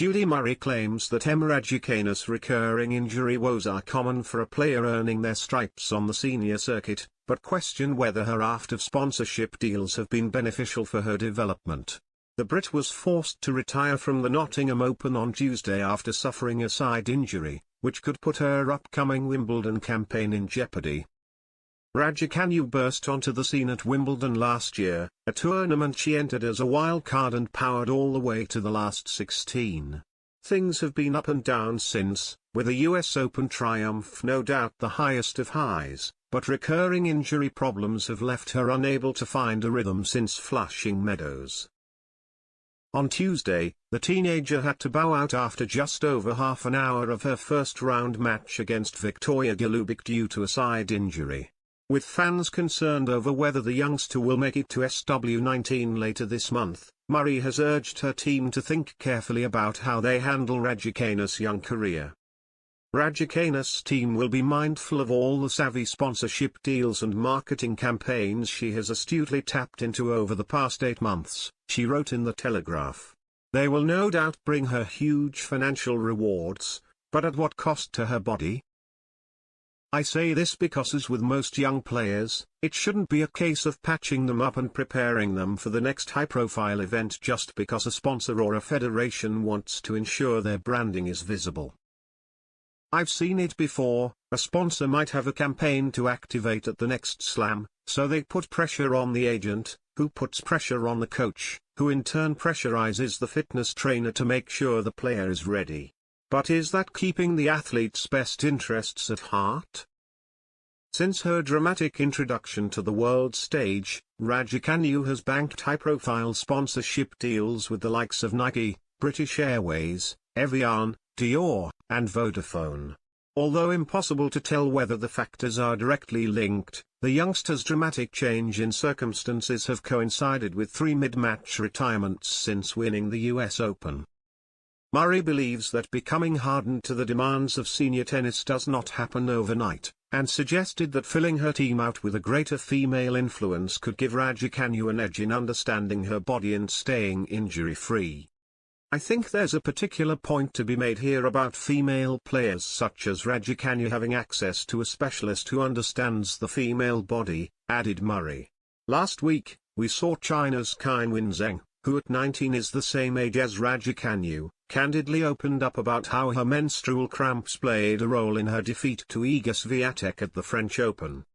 Judy Murray claims that Raducanu's recurring injury woes are common for a player earning their stripes on the senior circuit, but question whether her raft of sponsorship deals have been beneficial for her development. The Brit was forced to retire from the Nottingham Open on Tuesday after suffering a side injury, which could put her upcoming Wimbledon campaign in jeopardy. Raducanu burst onto the scene at Wimbledon last year, a tournament she entered as a wild card and powered all the way to the last 16. Things have been up and down since, with a US Open triumph no doubt the highest of highs, but recurring injury problems have left her unable to find a rhythm since Flushing Meadows. On Tuesday, the teenager had to bow out after just over half an hour of her first-round match against Victoria Golubic due to a side injury. With fans concerned over whether the youngster will make it to SW19 later this month, Murray has urged her team to think carefully about how they handle Raducanu's young career. Raducanu's team will be mindful of all the savvy sponsorship deals and marketing campaigns she has astutely tapped into over the past 8 months, she wrote in The Telegraph. They will no doubt bring her huge financial rewards, but at what cost to her body? I say this because as with most young players, it shouldn't be a case of patching them up and preparing them for the next high-profile event just because a sponsor or a federation wants to ensure their branding is visible. I've seen it before, a sponsor might have a campaign to activate at the next slam, so they put pressure on the agent, who puts pressure on the coach, who in turn pressurizes the fitness trainer to make sure the player is ready. But is that keeping the athlete's best interests at heart? Since her dramatic introduction to the world stage, Raducanu has banked high-profile sponsorship deals with the likes of Nike, British Airways, Evian, Dior, and Vodafone. Although impossible to tell whether the factors are directly linked, the youngster's dramatic change in circumstances have coincided with 3 mid-match retirements since winning the US Open. Murray believes that becoming hardened to the demands of senior tennis does not happen overnight, and suggested that filling her team out with a greater female influence could give Raducanu an edge in understanding her body and staying injury-free. I think there's a particular point to be made here about female players such as Raducanu having access to a specialist who understands the female body, added Murray. Last week, we saw China's Qin Wenzheng, who at 19 is the same age as Raducanu, candidly opened up about how her menstrual cramps played a role in her defeat to Iga Swiatek at the French Open.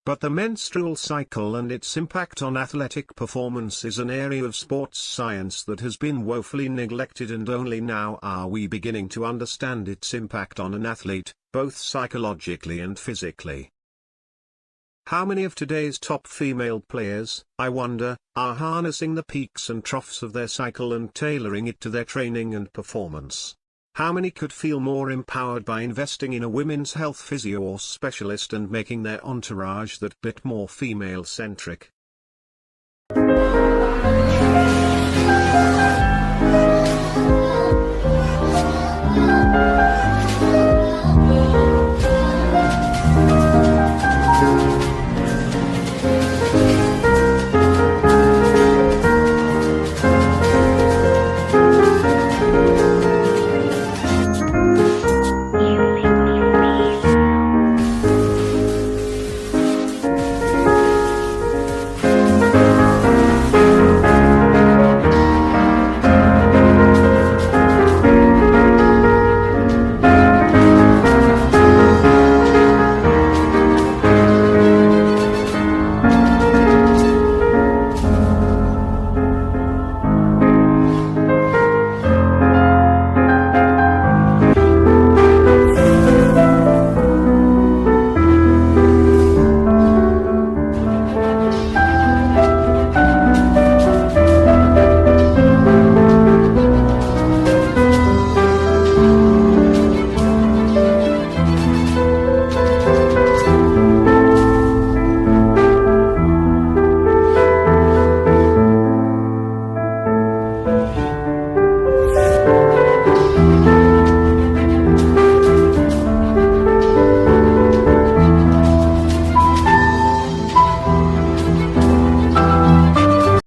But the menstrual cycle and its impact on athletic performance is an area of sports science that has been woefully neglected, and only now are we beginning to understand its impact on an athlete, both psychologically and physically. How many of today's top female players, I wonder, are harnessing the peaks and troughs of their cycle and tailoring it to their training and performance? How many could feel more empowered by investing in a women's health physio or specialist and making their entourage that bit more female-centric?